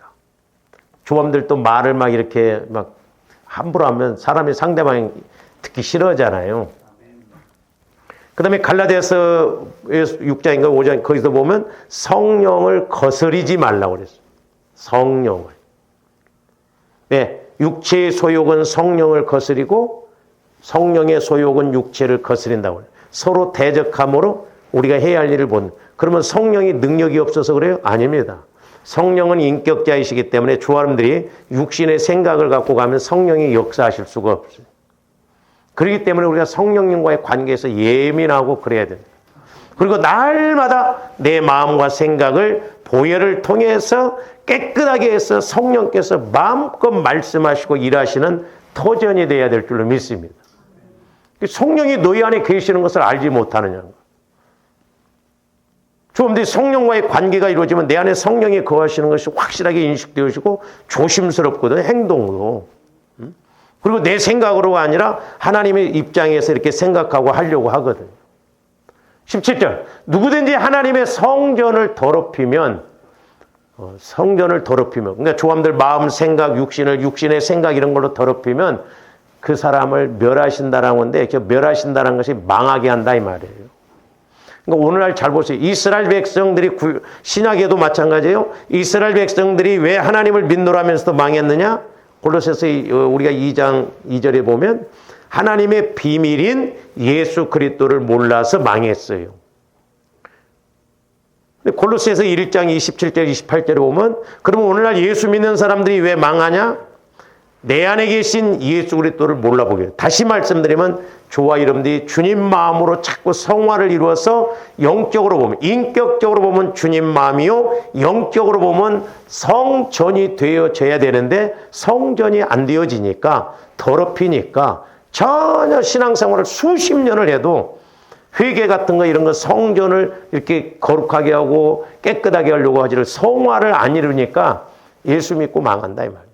조함들도 말을 막 이렇게 막 함부로 하면 사람이 상대방이 듣기 싫어하잖아요. 그 다음에 갈라디아서 6장인가 5장 거기서 보면 성령을 거스리지 말라고 그랬어요. 성령을. 네, 육체의 소욕은 성령을 거스리고 성령의 소욕은 육체를 거스린다고 해요. 서로 대적함으로 우리가 해야 할 일을 보는. 그러면 성령이 능력이 없어서 그래요? 아닙니다. 성령은 인격자이시기 때문에 주하님들이 육신의 생각을 갖고 가면 성령이 역사하실 수가 없어요. 그렇기 때문에 우리가 성령님과의 관계에서 예민하고 그래야 됩니다. 그리고 날마다 내 마음과 생각을 보혈을 통해서 깨끗하게 해서 성령께서 마음껏 말씀하시고 일하시는 터전이 되어야 될 줄로 믿습니다. 성령이 너희 안에 계시는 것을 알지 못하느냐는 거예요. 조금더 성령과의 관계가 이루어지면 내 안에 성령이 거하시는 것이 확실하게 인식되어지고 조심스럽거든, 행동으로. 그리고 내 생각으로가 아니라 하나님의 입장에서 이렇게 생각하고 하려고 하거든요. 17절. 누구든지 하나님의 성전을 더럽히면, 그러니까 조함들 마음, 생각, 육신의 생각 이런 걸로 더럽히면 그 사람을 멸하신다라는 건데, 멸하신다는 것이 망하게 한다 이 말이에요. 그러니까 오늘날 잘 보세요. 이스라엘 백성들이 신약에도 마찬가지예요. 이스라엘 백성들이 왜 하나님을 믿노라면서도 망했느냐? 골로새서 우리가 2장 2절에 보면 하나님의 비밀인 예수 그리스도를 몰라서 망했어요. 골로새서 1장 27절 28절에 보면 그러면 오늘날 예수 믿는 사람들이 왜 망하냐? 내 안에 계신 예수 그리스도를 몰라보게. 다시 말씀드리면 저와 여러분들이 주님 마음으로 자꾸 성화를 이루어서 영적으로 보면, 인격적으로 보면 주님 마음이요, 영적으로 보면 성전이 되어져야 되는데 성전이 안 되어지니까, 더럽히니까 전혀 신앙생활을 수십 년을 해도 회개 같은 거 이런 거 성전을 이렇게 거룩하게 하고 깨끗하게 하려고 하지를 성화를 안 이루니까 예수 믿고 망한다 이 말이죠.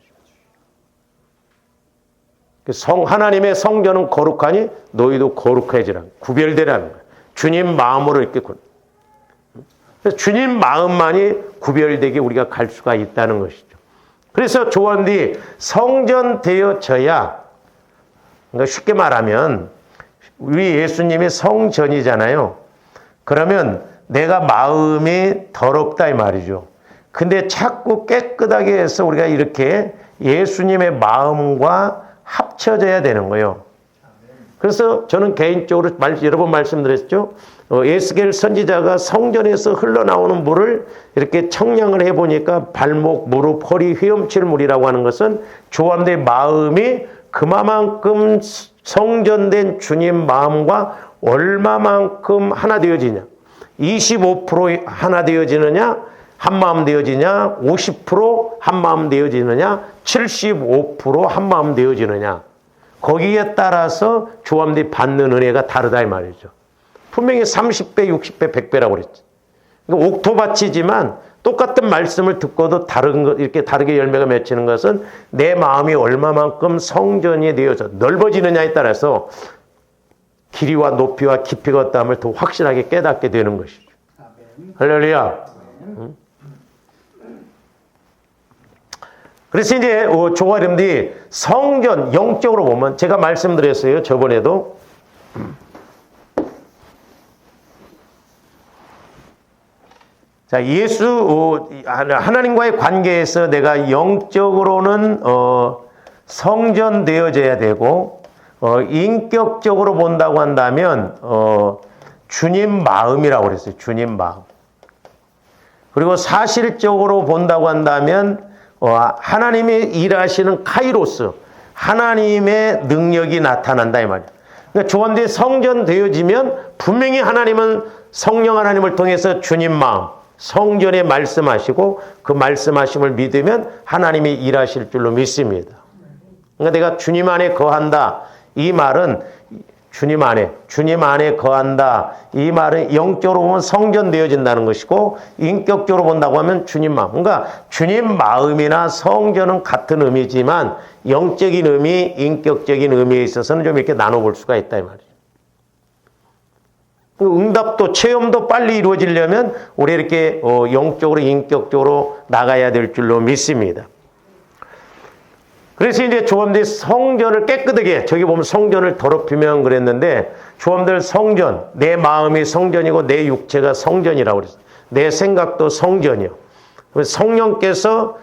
하나님의 성전은 거룩하니 너희도 거룩해지라. 구별되라는 거예요. 주님 마음으로 이렇게. 주님 마음만이 구별되게 우리가 갈 수가 있다는 것이죠. 그래서 조언들이 성전 되어져야, 그러니까 쉽게 말하면 우리 예수님이 성전이잖아요. 그러면 내가 마음이 더럽다 이 말이죠. 근데 자꾸 깨끗하게 해서 우리가 이렇게 예수님의 마음과 합쳐져야 되는 거예요. 그래서 저는 개인적으로 여러 번 말씀드렸죠. 에스겔 선지자가 성전에서 흘러나오는 물을 이렇게 청량을 해보니까 발목, 무릎, 허리 휘엄칠 물이라고 하는 것은 조함의 마음이 그만큼 성전된 주님 마음과 얼마만큼 하나 되어지냐. 25% 하나 되어지느냐, 한마음 되어지냐, 50% 한마음 되어지느냐, 75% 한마음 되어지느냐. 거기에 따라서 조함들이 받는 은혜가 다르다 이 말이죠. 분명히 30배, 60배, 100배라고 그랬죠. 그러니까 옥토밭이지만 똑같은 말씀을 듣고도 다른 것, 이렇게 다르게 열매가 맺히는 것은 내 마음이 얼마만큼 성전이 되어져 넓어지느냐에 따라서 길이와 높이와 깊이가 어떠함을 더 확실하게 깨닫게 되는 것이죠. 할렐루야. 그래서 이제 조와 여러분들이 성전 영적으로 보면 제가 말씀드렸어요. 저번에도. 자, 하나님과의 관계에서 내가 영적으로는 성전 되어져야 되고 인격적으로 본다고 한다면 주님 마음이라고 그랬어요. 주님 마음. 그리고 사실적으로 본다고 한다면 하나님이 일하시는 카이로스, 하나님의 능력이 나타난다 이 말이에요. 그러니까 조언대 성전 되어지면 분명히 하나님은 성령 하나님을 통해서 주님 마음, 성전에 말씀하시고 그 말씀하심을 믿으면 하나님이 일하실 줄로 믿습니다. 그러니까 내가 주님 안에 거한다. 이 말은 주님 안에 거한다. 이 말은 영적으로 보면 성전 되어진다는 것이고 인격적으로 본다고 하면 주님 마음. 그러니까 주님 마음이나 성전은 같은 의미지만 영적인 의미, 인격적인 의미에 있어서는 좀 이렇게 나눠볼 수가 있다 이 말이죠. 응답도 체험도 빨리 이루어지려면 우리 이렇게 영적으로 인격적으로 나가야 될 줄로 믿습니다. 그래서 이제 조함들이 성전을 깨끗하게, 저기 보면 성전을 더럽히면 그랬는데 조함들 성전, 내 마음이 성전이고 내 육체가 성전이라고 그랬어요. 내 생각도 성전이요. 성령께서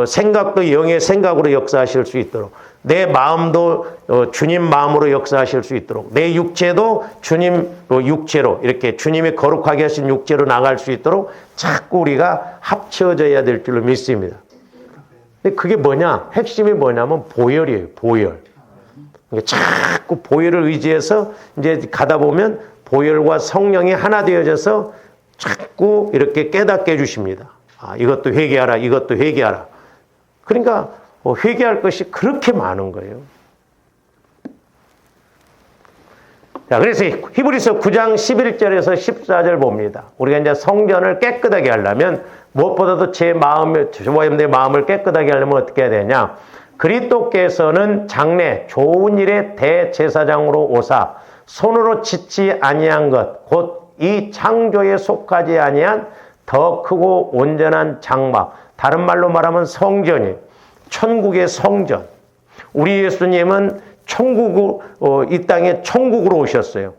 생각도 영의 생각으로 역사하실 수 있도록, 내 마음도 주님 마음으로 역사하실 수 있도록, 내 육체도 주님 육체로, 이렇게 주님이 거룩하게 하신 육체로 나갈 수 있도록 자꾸 우리가 합쳐져야 될 줄로 믿습니다. 그게 뭐냐? 핵심이 뭐냐면 보혈이에요. 보혈. 자꾸 보혈을 의지해서 이제 가다 보면 보혈과 성령이 하나 되어져서 자꾸 이렇게 깨닫게 해주십니다. 이것도 회개하라, 이것도 회개하라. 그러니까 회개할 것이 그렇게 많은 거예요. 자, 그래서 히브리서 9장 11절에서 14절 봅니다. 우리가 이제 성전을 깨끗하게 하려면 무엇보다도 제 마음을 깨끗하게 하려면 어떻게 해야 되냐? 그리스도께서는 장래 좋은 일의 대제사장으로 오사 손으로 짓지 아니한 것 곧 이 창조에 속하지 아니한 더 크고 온전한 장막, 다른 말로 말하면 성전이 천국의 성전. 우리 예수님은 이 땅에 천국으로 오셨어요.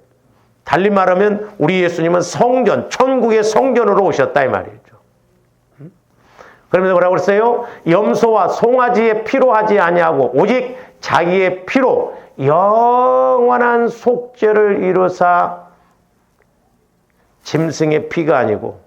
달리 말하면 우리 예수님은 성전, 천국의 성전으로 오셨다 이 말이죠. 그러면서 뭐라고 그랬어요? 염소와 송아지의 피로 하지 아니하고 오직 자기의 피로 영원한 속죄를 이루사, 짐승의 피가 아니고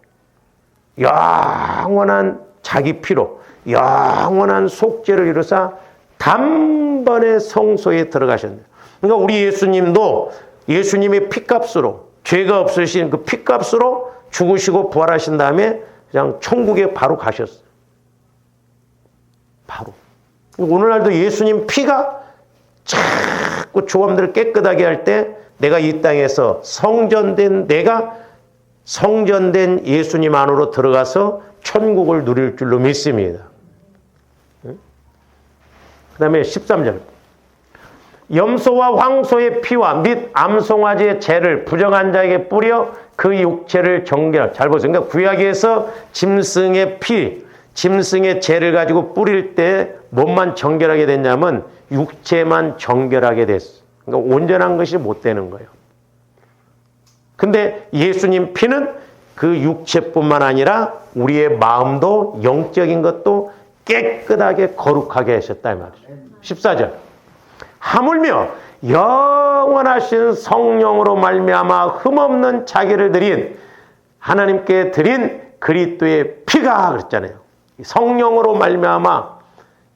영원한 자기 피로 영원한 속죄를 이루사 단번에 성소에 들어가셨네요. 그러니까 우리 예수님도 예수님의 피값으로, 죄가 없으신 그 피값으로 죽으시고 부활하신 다음에 그냥 천국에 바로 가셨어요. 바로. 오늘날도 예수님 피가 자꾸 조함들을 깨끗하게 할 때 내가 이 땅에서 성전된 예수님 안으로 들어가서 천국을 누릴 줄로 믿습니다. 그 다음에 13절. 염소와 황소의 피와 및 암송아지의 재를 부정한 자에게 뿌려 그 육체를 정결하라. 잘 보세요. 그러니까 구약에서 짐승의 피, 짐승의 재를 가지고 뿌릴 때 몸만 정결하게 됐냐면 육체만 정결하게 됐어. 그러니까 온전한 것이 못 되는 거예요. 근데 예수님 피는 그 육체뿐만 아니라 우리의 마음도 영적인 것도 깨끗하게 거룩하게 하셨다 이 말이죠. 14절. 하물며 영원하신 성령으로 말미암아 흠없는 자기를 드린 하나님께 드린 그리스도의 피가 그랬잖아요. 성령으로 말미암아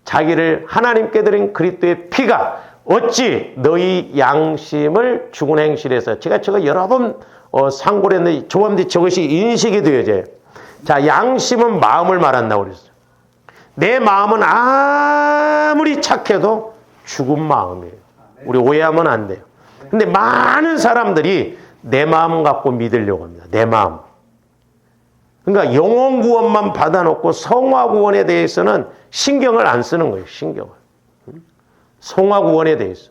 자기를 하나님께 드린 그리스도의 피가 어찌 너희 양심을 죽은 행실에서, 제가 여러 번 상고를 했는데 조함들이 저것이 인식이 되어져요. 자, 양심은 마음을 말한다고 그랬어요. 내 마음은 아무리 착해도 죽은 마음이에요. 우리 오해하면 안 돼요. 근데 많은 사람들이 내 마음 갖고 믿으려고 합니다. 내 마음. 그러니까 영혼 구원만 받아놓고 성화 구원에 대해서는 신경을 안 쓰는 거예요. 신경을. 성화 구원에 대해서.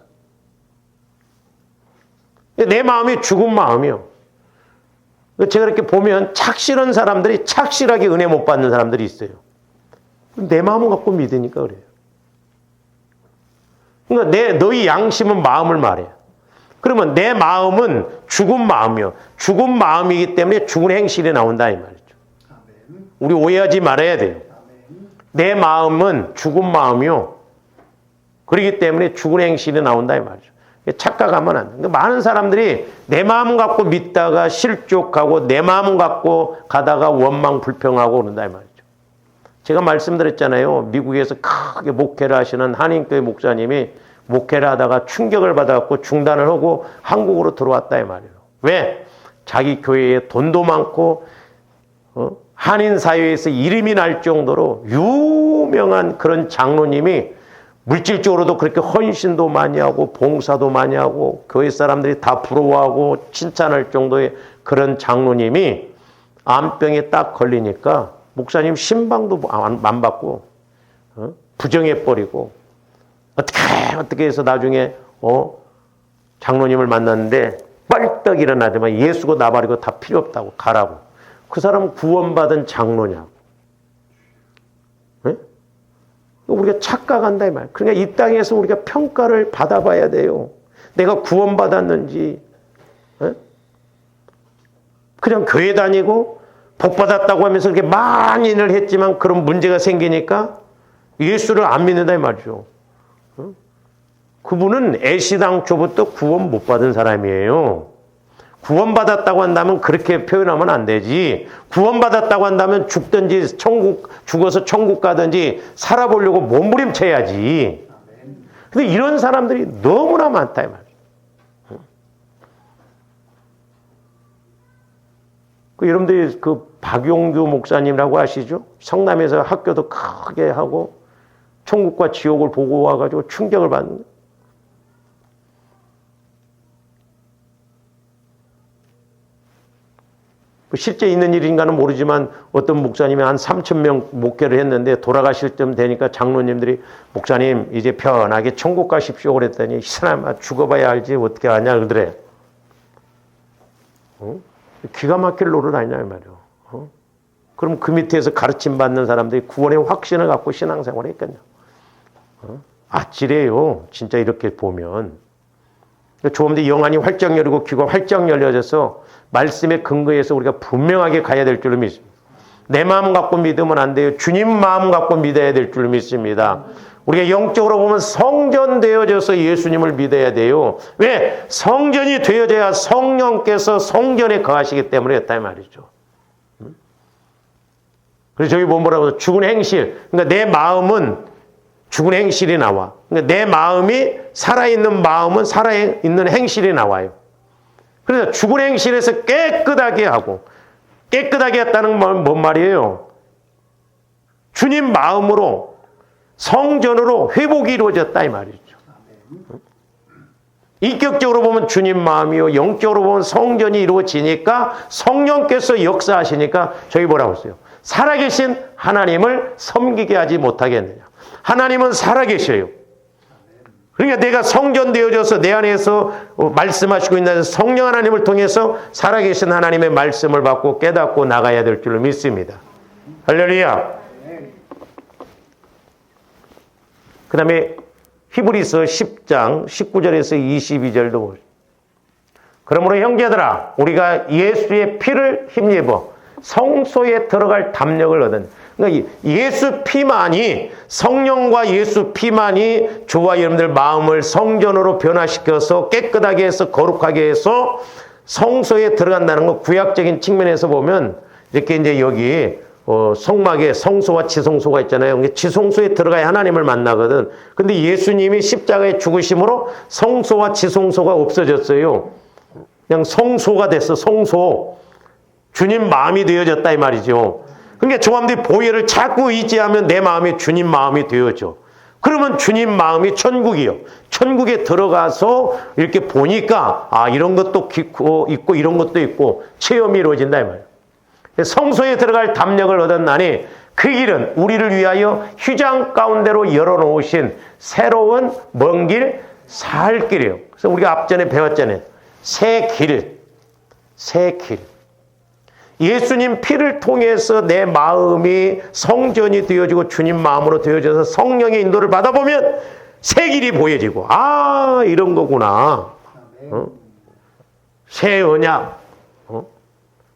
내 마음이 죽은 마음이요. 제가 이렇게 보면 착실한 사람들이 착실하게 은혜 못 받는 사람들이 있어요. 내 마음을 갖고 믿으니까 그래요. 그러니까 너희 양심은 마음을 말해요. 그러면 내 마음은 죽은 마음이요. 죽은 마음이기 때문에 죽은 행실이 나온다 이 말이죠. 우리 오해하지 말아야 돼요. 내 마음은 죽은 마음이요. 그렇기 때문에 죽은 행실이 나온다 이 말이죠. 착각하면 안 돼. 많은 사람들이 내 마음 갖고 믿다가 실족하고 내 마음 갖고 가다가 원망 불평하고 그런다 이 말이죠. 제가 말씀드렸잖아요. 미국에서 크게 목회를 하시는 한인교회 목사님이 목회를 하다가 충격을 받아갖고 중단을 하고 한국으로 들어왔다 이 말이에요. 왜? 자기 교회에 돈도 많고 한인 사회에서 이름이 날 정도로 유명한 그런 장로님이 물질적으로도 그렇게 헌신도 많이 하고 봉사도 많이 하고 교회 사람들이 다 부러워하고 칭찬할 정도의 그런 장로님이 암병에 딱 걸리니까 목사님 신방도 안 받고 부정해버리고 어떻게 해서 나중에 장로님을 만났는데 뻘떡 일어나더만 예수고 나발이고 다 필요 없다고 가라고. 그 사람은 구원받은 장로냐고. 네? 우리가 착각한다 이 말. 그러니까 이 땅에서 우리가 평가를 받아봐야 돼요. 내가 구원받았는지. 네? 그냥 교회 다니고 복받았다고 하면서 그렇게 많이 일을 했지만 그런 문제가 생기니까 예수를 안 믿는다 이 말이죠. 그분은 애시당초부터 구원 못 받은 사람이에요. 구원받았다고 한다면 그렇게 표현하면 안 되지. 구원받았다고 한다면 죽어서 천국 가든지 살아보려고 몸부림쳐야지. 근데 이런 사람들이 너무나 많다 이 말이에요. 여러분들이 그 박용규 목사님이라고 아시죠? 성남에서 학교도 크게 하고 천국과 지옥을 보고 와가지고 충격을 받는 거예요. 실제 있는 일인가는 모르지만 어떤 목사님이 한 3,000명 목회를 했는데 돌아가실 때 되니까 장로님들이 목사님 이제 편하게 천국 가십시오 그랬더니 이 사람 죽어봐야 알지 어떻게 아냐 그러더래. 기가 막힐 노릇 아니냐 이 말이에요. 그럼 그 밑에서 가르침 받는 사람들이 구원의 확신을 갖고 신앙생활을 했겠냐. 아찔해요. 진짜 이렇게 보면. 조금더 영안이 활짝 열리고 귀가 활짝 열려져서 말씀의 근거에서 우리가 분명하게 가야 될 줄로 믿습니다. 내 마음 갖고 믿으면 안 돼요. 주님 마음 갖고 믿어야 될 줄로 믿습니다. 우리가 영적으로 보면 성전되어져서 예수님을 믿어야 돼요. 왜? 성전이 되어져야 성령께서 성전에 거하시기 때문에 그랬다 이 말이죠. 그래서 저기 뭐라고 죽은 행실. 그러니까 내 마음은 죽은 행실이 나와. 그러니까 내 마음이 살아있는 마음은 살아있는 행실이 나와요. 그래서 죽은 행실에서 깨끗하게 하고 깨끗하게 했다는 건 뭔 말이에요? 주님 마음으로 성전으로 회복이 이루어졌다 이 말이죠. 인격적으로 보면 주님 마음이요. 영적으로 보면 성전이 이루어지니까 성령께서 역사하시니까 저기 뭐라고 했어요? 살아계신 하나님을 섬기게 하지 못하겠느냐. 하나님은 살아계셔요. 그러니까 내가 성전 되어져서 내 안에서 말씀하시고 있는 성령 하나님을 통해서 살아계신 하나님의 말씀을 받고 깨닫고 나가야 될 줄로 믿습니다. 할렐루야. 그 다음에 히브리서 10장 19절에서 22절도 보죠. 그러므로 형제들아 우리가 예수의 피를 힘입어 성소에 들어갈 담력을 얻은, 그러니까 예수 피만이, 성령과 예수 피만이 저와 여러분들 마음을 성전으로 변화시켜서 깨끗하게 해서 거룩하게 해서 성소에 들어간다는 거. 구약적인 측면에서 보면 이렇게 이제 여기 성막에 성소와 지성소가 있잖아요. 지성소에 들어가야 하나님을 만나거든. 근데 예수님이 십자가에 죽으심으로 성소와 지성소가 없어졌어요. 그냥 성소가 됐어. 성소. 주님 마음이 되어졌다 이 말이죠. 그러니까 저함들이 보혈을 자꾸 의지하면 내 마음이 주님 마음이 되어져. 그러면 주님 마음이 천국이요. 천국에 들어가서 이렇게 보니까 이런 것도 있고 이런 것도 있고 체험이 이루어진다 이 말이에요. 성소에 들어갈 담력을 얻었나니 그 길은 우리를 위하여 휘장 가운데로 열어놓으신 새로운 먼 길, 살 길이에요. 그래서 우리가 앞전에 배웠잖아요. 새 길. 예수님 피를 통해서 내 마음이 성전이 되어지고 주님 마음으로 되어져서 성령의 인도를 받아보면 새 길이 보여지고 이런 거구나. 새 언약.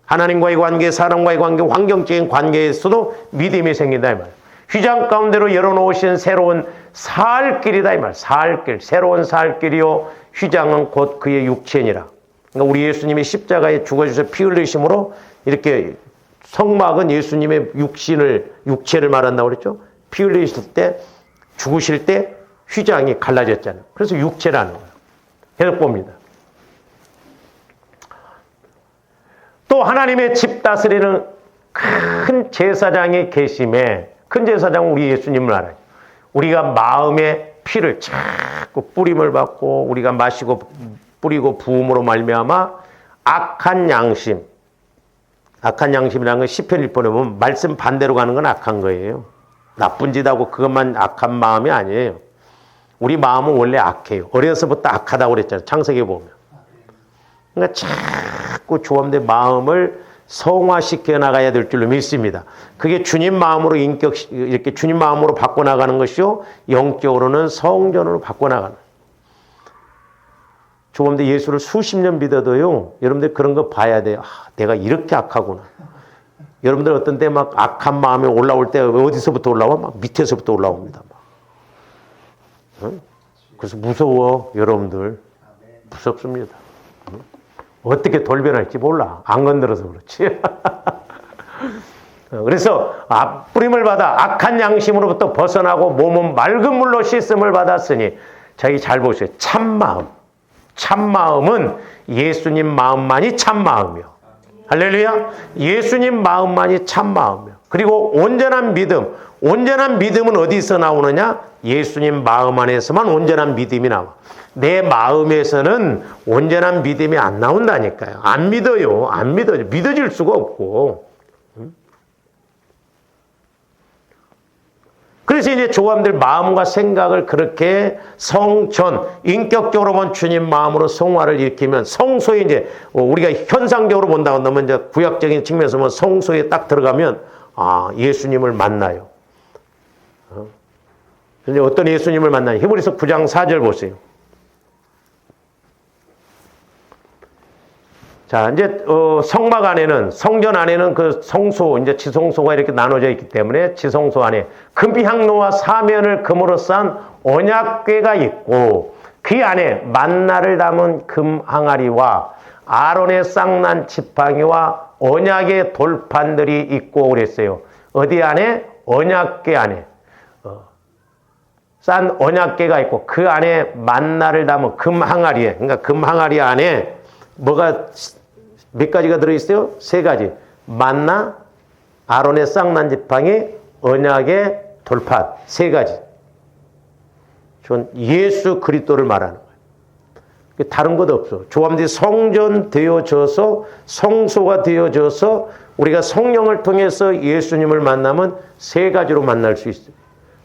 하나님과의 관계, 사람과의 관계, 환경적인 관계에서도 믿음이 생긴다 이 말. 휘장 가운데로 열어놓으신 새로운 살 길이다 이 말. 살 길, 새로운 살 길이요. 휘장은 곧 그의 육체니라. 그러니까 우리 예수님이 십자가에 죽어주셔서 피 흘리심으로 이렇게 성막은 예수님의 육체를 말한다고 그랬죠. 피 흘리실 때, 죽으실 때 휘장이 갈라졌잖아요. 그래서 육체라는 거예요. 계속 봅니다. 또 하나님의 집 다스리는 큰 제사장이 계심에, 큰 제사장은 우리 예수님을 알아요. 우리가 마음의 피를 자꾸 뿌림을 받고 우리가 마시고 뿌리고 부음으로 말미암아 악한 양심이라는 건 시편 1편에 보면 말씀 반대로 가는 건 악한 거예요. 나쁜 짓 하고 그것만 악한 마음이 아니에요. 우리 마음은 원래 악해요. 어려서부터 악하다고 그랬잖아요. 창세기에 보면. 그러니까 자꾸 조함된 마음을 성화시켜 나가야 될 줄로 믿습니다. 그게 주님 마음으로 이렇게 주님 마음으로 바꿔나가는 것이요. 영적으로는 성전으로 바꿔나가는. 조금더 예수를 수십 년 믿어도요. 여러분들 그런 거 봐야 돼요. 내가 이렇게 악하구나. 여러분들 어떤 때 막 악한 마음이 올라올 때 어디서부터 올라와? 막 밑에서부터 올라옵니다. 그래서 무서워. 여러분들. 무섭습니다. 어떻게 돌변할지 몰라. 안 건드려서 그렇지. 그래서 뿌림을 받아 악한 양심으로부터 벗어나고 몸은 맑은 물로 씻음을 받았으니 자기 잘 보세요. 참마음은 예수님 마음만이 참마음이요. 할렐루야. 예수님 마음만이 참마음이요. 그리고 온전한 믿음은 어디서 나오느냐? 예수님 마음 안에서만 온전한 믿음이 나와. 내 마음에서는 온전한 믿음이 안 나온다니까요. 안 믿어요. 안 믿어요. 믿어질 수가 없고. 그래서 이제 조감들 마음과 생각을 그렇게 성전, 인격적으로 본 주님 마음으로 성화를 일으키면 성소에 이제 우리가 현상적으로 본다고 하면 이제 구약적인 측면에서 보면 성소에 딱 들어가면 예수님을 만나요. 그런데 어떤 예수님을 만나요? 히브리서 9장 4절 보세요. 자, 이제, 성막 안에는, 성전 안에는 그 성소, 이제 지성소가 이렇게 나눠져 있기 때문에 지성소 안에 금향로와 사면을 금으로 싼 언약궤가 있고 그 안에 만나를 담은 금 항아리와 아론의 쌍난 지팡이와 언약의 돌판들이 있고 그랬어요. 어디 안에? 언약궤 안에. 싼 언약궤가 있고 그 안에 만나를 담은 금 항아리에, 그러니까 금 항아리 안에 뭐가 몇 가지가 들어있어요? 3가지. 만나, 아론의 쌍난 지팡이, 언약의 돌판. 3가지. 전 예수 그리스도를 말하는 거예요. 다른 것도 없어. 조감들이 성전 되어져서 성소가 되어져서 우리가 성령을 통해서 예수님을 만나면 3가지로 만날 수 있어요.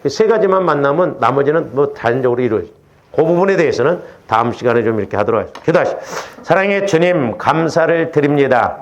3가지만 만나면 나머지는 뭐 단적으로 이루어져요. 그 부분에 대해서는 다음 시간에 좀 이렇게 하도록 하겠습니다. 기도하시죠. 사랑의 주님, 감사를 드립니다.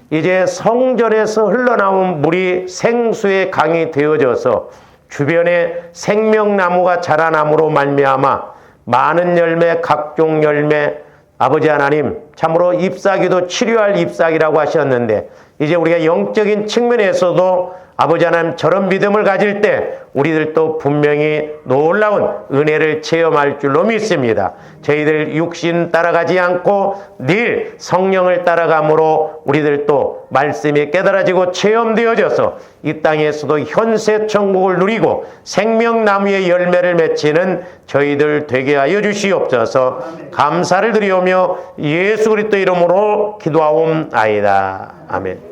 이제 성전에서 흘러나온 물이 생수의 강이 되어져서 주변에 생명나무가 자라남으로 말미암아 많은 열매, 각종 열매, 아버지 하나님, 참으로 잎사귀도 치료할 잎사귀라고 하셨는데 이제 우리가 영적인 측면에서도 아버지 하나님 저런 믿음을 가질 때 우리들도 분명히 놀라운 은혜를 체험할 줄로 믿습니다. 저희들 육신 따라가지 않고 늘 성령을 따라감으로 우리들도 말씀이 깨달아지고 체험되어져서 이 땅에서도 현세 천국을 누리고 생명나무의 열매를 맺히는 저희들 되게 하여 주시옵소서. 감사를 드리오며 예수 그리스도 이름으로 기도하옵나이다. 아멘.